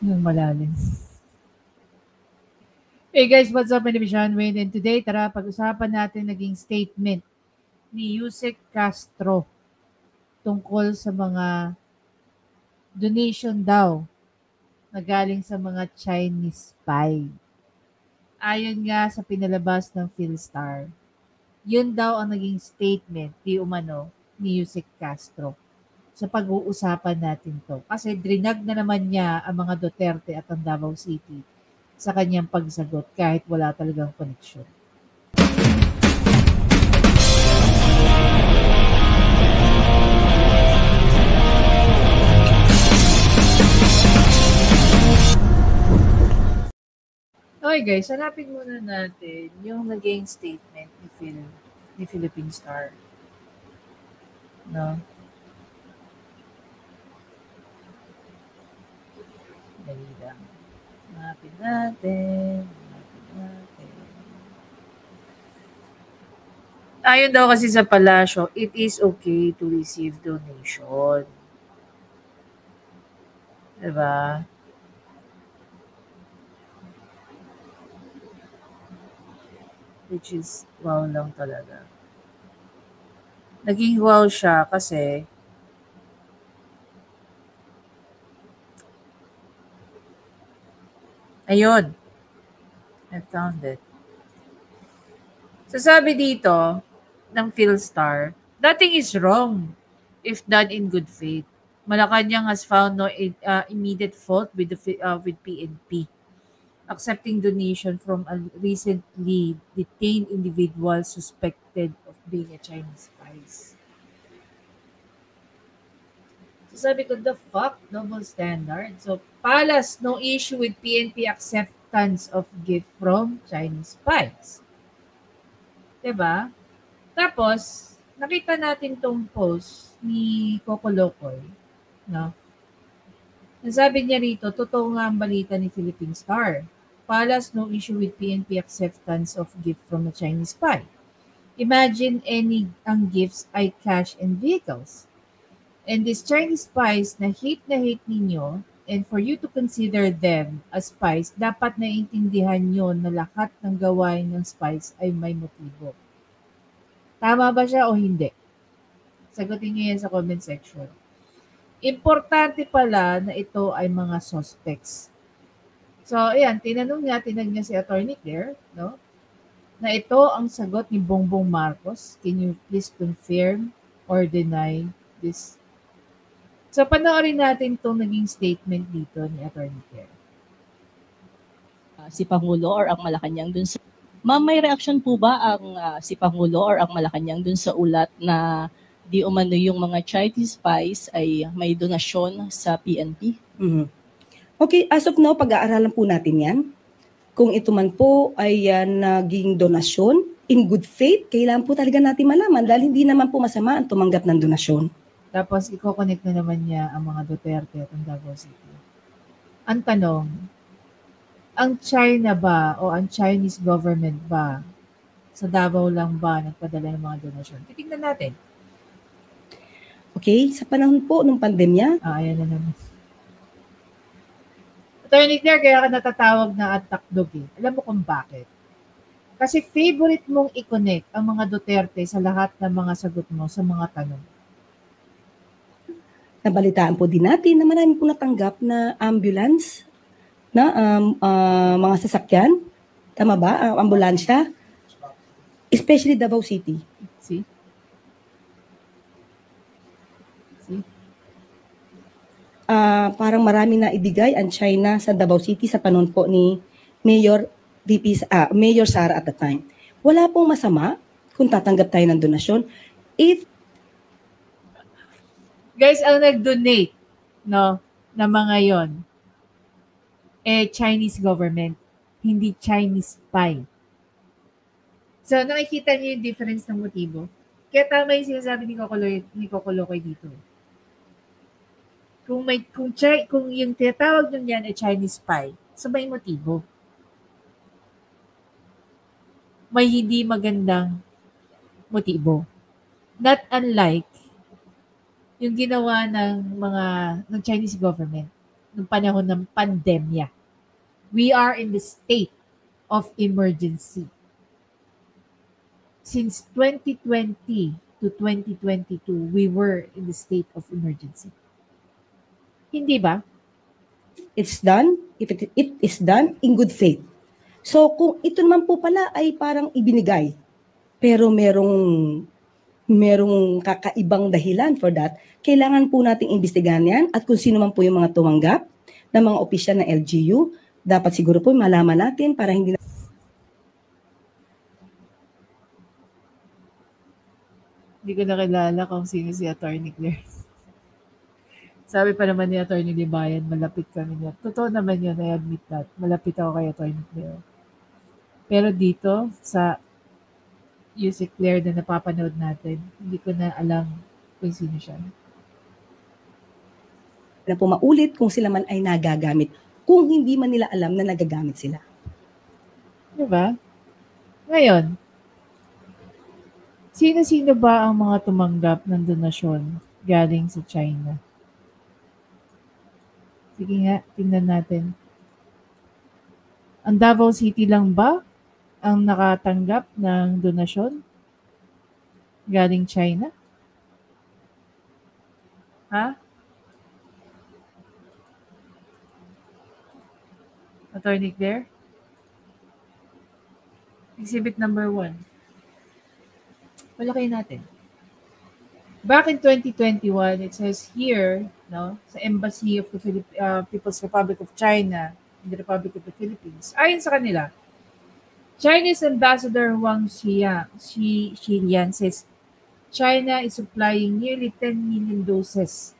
Yung malalim. Hey guys, what's up? My name is John Wayne and today, tara, pag-usapan natin naging statement ni Yusek Castro tungkol sa mga donation daw na galing sa mga Chinese spy. Ayon nga sa pinalabas ng Philstar, yun daw ang naging statement di umano ni Yusek Castro sa pag-uusapan natin to. Kasi drinag na naman niya ang mga Duterte at ang Davao City sa kanyang pagsagot kahit wala talagang koneksyon. Okay guys, hanapin muna natin yung naging statement ni Philippine Star. No? Dali lang. Hanapin natin. Ayon daw kasi sa palasyo, it is okay to receive donation. Diba? Which is wow lang talaga. Naging wow siya kasi ayun. I found it. So sabi dito ng Philstar, nothing is wrong if done in good faith. Malacanang has found no immediate fault with with PNP, accepting donation from a recently detained individual suspected of being a Chinese spy. So sabi ko, the fuck? Double standard. So, Palace, no issue with PNP acceptance of gift from Chinese spies. Diba? Tapos, nakita natin tong post ni Coco Locoy, no? Nasabi niya rito, totoo nga ang balita ni Philippine Star. Palace, no issue with PNP acceptance of gift from a Chinese spy. Imagine any ang gifts ay cash and vehicles. And these Chinese spies na hate ninyo, and for you to consider them as spies, dapat naiintindihan nyo na lahat ng gawain ng spies ay may motibo. Tama ba siya o hindi? Sagutin niyo yan sa comment section. Importante pala na ito ay mga suspects. So, ayan, tinanag niya si Attorney Claire, no? Na ito ang sagot ni Bongbong Marcos. Can you please confirm or deny this? So, panoorin natin itong naging statement dito ni Attorney Claire. Si Pangulo or ang Malacanang dun sa... Ma'am, may reaction po ba ang si Pangulo or ang Malacanang dun sa ulat na di umano yung mga Chinese spies ay may donasyon sa PNP? Okay, as of now, pag-aaralan po natin yan. Kung ito man po ay naging donasyon, in good faith, kailangan po talaga natin malaman dahil hindi naman po masama ang tumanggap ng donasyon. Tapos, i-connect na naman niya ang mga Duterte at ang Davao City. Ang tanong, ang China ba o ang Chinese government ba sa Davao lang ba nagpadala ng mga donasyon? Titignan natin. Okay, sa panahon po ng pandemya. Ayan na naman. Attorney Claire, kaya ka natatawag na atakdog eh. Alam mo kung bakit? Kasi favorite mong i-connect ang mga Duterte sa lahat ng mga sagot mo sa mga tanong. Nabalitaan po din natin na marami po natanggap na ambulance na mga sasakyan. Tama ba? Ambulansya. Especially Davao City. See? Parang marami na ibigay ang China sa Davao City sa panahon po ni Mayor Sara at the time. Wala pong masama kung tatanggap tayo ng donasyon. If guys, ang nag-donate no, na mga yon Chinese government, hindi Chinese spy. So, nakikita niyo yung difference ng motibo? Kaya tama yung sinasabi ni Coco Locoy dito. Kung yung tinatawag nun yan ay Chinese spy, so may motibo. May hindi magandang motibo. Not unlike yung ginawa ng Chinese government. ng panahon ng pandemya. We are in the state of emergency. Since 2020 to 2022, we were in the state of emergency. Hindi ba? It's done, if it is done in good faith. So kung ito naman po pala ay parang ibinigay, pero merong kakaibang dahilan for that, kailangan po nating imbestigahan yan at kung sino man po yung mga tumanggap ng mga opisyal ng LGU, dapat siguro po malaman natin para hindi Hindi ko nakilala kung sino si Attorney Claire. Sabi pa naman ni Attorney Libayan, malapit kami niya. Totoo naman yun, I admit that. Malapit ako kay Attorney Claire. Pero dito, sa Yusik Claire na napapanood natin, hindi ko na alam kung sino siya. na po maulit kung sila man ay nagagamit. Kung hindi man nila alam na nagagamit sila. Diba? Ngayon, sino-sino ba ang mga tumanggap ng donasyon galing sa China? Sige nga, tingnan natin. Ang Davao City lang ba ang nakatanggap ng donasyon galing China? Ha? Attorney Claire? Exhibit number 1. Palakay natin. Back in 2021, it says here, no, sa Embassy of the People's Republic of China in the Republic of the Philippines, ayon sa kanila, Chinese Ambassador Wang Xilian says China is supplying nearly 10 million doses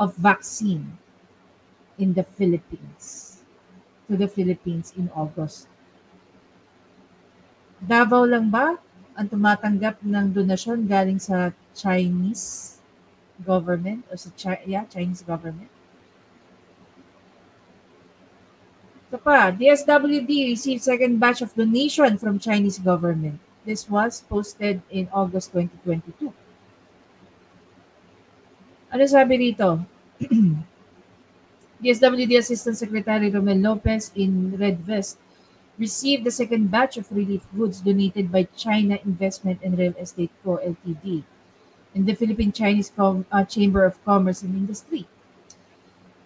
of vaccine in the Philippines, to the Philippines in August. Davao lang ba ang tumatanggap ng donasyon galing sa Chinese government o sa Chinese government? Ito pa, DSWD received second batch of donation from Chinese government. This was posted in August 2022. Ano sabi rito? DSWD Assistant Secretary Romel Lopez in Red Vest received the second batch of relief goods donated by China Investment and Real Estate Co. Ltd. and the Philippine-Chinese Chamber of Commerce and Industry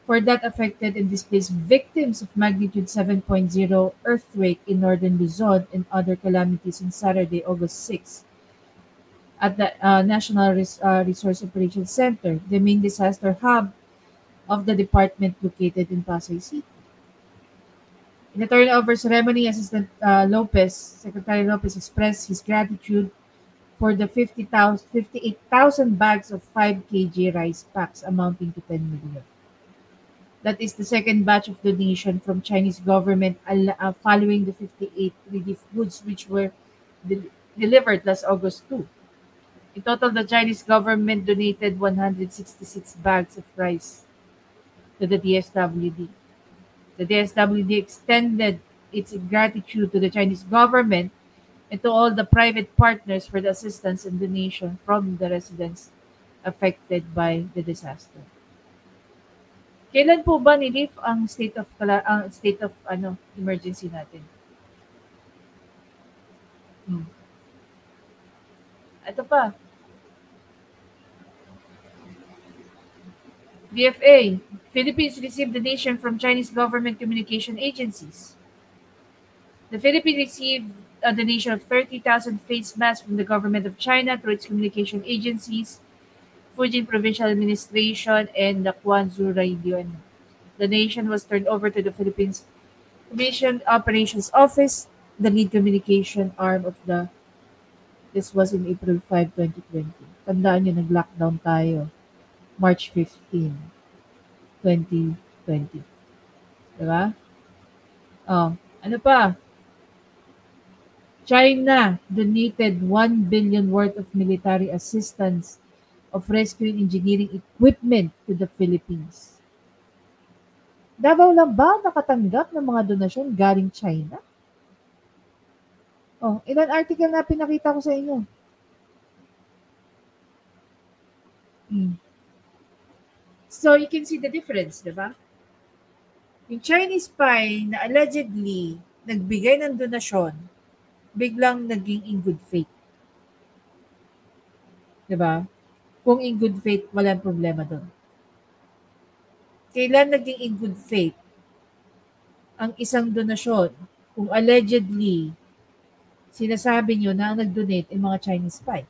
for that affected and displaced victims of magnitude 7.0 earthquake in northern Luzon and other calamities on Saturday, August 6 at the National Resource Operations Center, the main disaster hub of the department located in Pasay City. In the turnover ceremony, Assistant Secretary Lopez expressed his gratitude for the 58,000 bags of 5 kg rice packs amounting to 10 million. That is the second batch of donation from Chinese government following the 58 relief goods which were delivered last August 2. In total, the Chinese government donated 166 bags of rice to the DSWD. The DSWD extended its gratitude to the Chinese government and to all the private partners for the assistance and donation from the residents affected by the disaster. Kailan po ba nilift ang state of emergency natin? Ito pa. BFA, Philippines received donation from Chinese government communication agencies. The Philippines received a donation of 30,000 face masks from the government of China through its communication agencies, Fujian Provincial Administration, and the Quanzhou Radio. And the donation was turned over to the Philippines Commission Operations Office, the lead communication arm of the. This was in April 5, 2020. Tandaan nyo, nag-lockdown tayo. March 15, 2020. Diba? Oh, ano pa? China donated 1 billion worth of military assistance of rescue and engineering equipment to the Philippines. Davao lang ba nakatanggap ng mga donasyon galing China? Oh, ilan article na pinakita ko sa inyo? So you can see the difference, di ba? Yung Chinese spy na allegedly nagbigay ng donasyon, biglang naging in good faith. Di ba? Kung in good faith, walang problema doon. Kailan naging in good faith ang isang donasyon kung allegedly sinasabi nyo na ang nag-donate ay mga Chinese spy?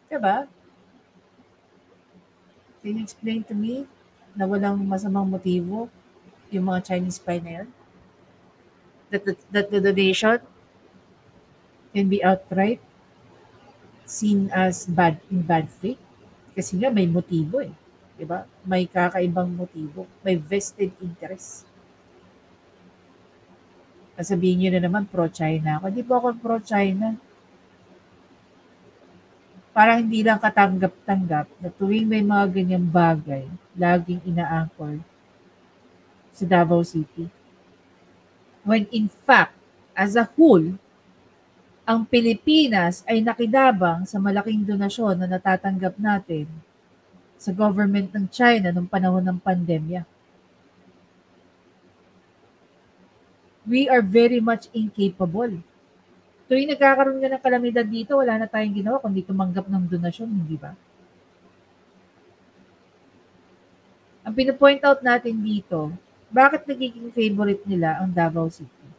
Diba? Can you explain to me na walang masamang motibo yung mga Chinese spy na yun? That the donation can be outright seen as in bad faith? Kasi nga may motibo eh. Diba? May kakaibang motibo. May vested interest. Sabihin nyo na naman pro-China ako. Hindi po ako pro-China. Parang hindi lang katanggap-tanggap na tuwing may mga ganyang bagay, laging ina-anchor sa Davao City. When in fact, as a whole, ang Pilipinas ay nakidabang sa malaking donasyon na natatanggap natin sa government ng China noong panahon ng pandemya. We are very much incapable. Tuwing nagkakaroon nga ng kalamidad dito, wala na tayong ginawa kundi tumanggap ng donasyon, hindi ba? Ang pinapoint out natin dito, bakit nagiging favorite nila ang Davao City?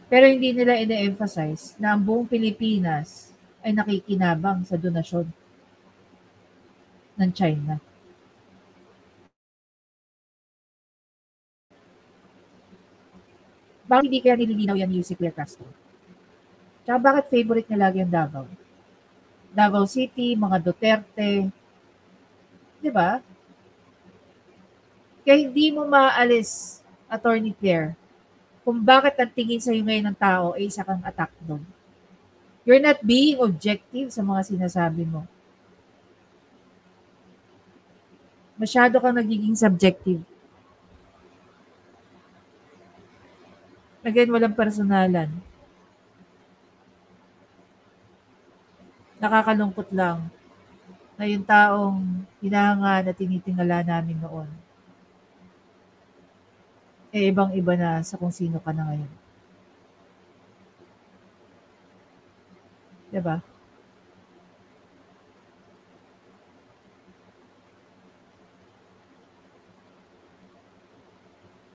Pero hindi nila ina-emphasize na ang buong Pilipinas ay nakikinabang sa donasyon ng China. Bakit hindi kaya nililinaw yan ni UC Clear Castro? Tsaka bakit favorite niya lagi ang Davao? Davao City, mga Duterte, di ba? Kaya hindi mo maalis, Attorney Claire, kung bakit ang tingin sa'yo ngayon ng tao ay isa kang attack doon. You're not being objective sa mga sinasabi mo. Masyado kang nagiging subjective. Again, walang personalan. Nakakalungkot lang na yung taong hinahanga na tinitingala namin noon, eh ibang-iba na sa kung sino ka na ngayon. Diba?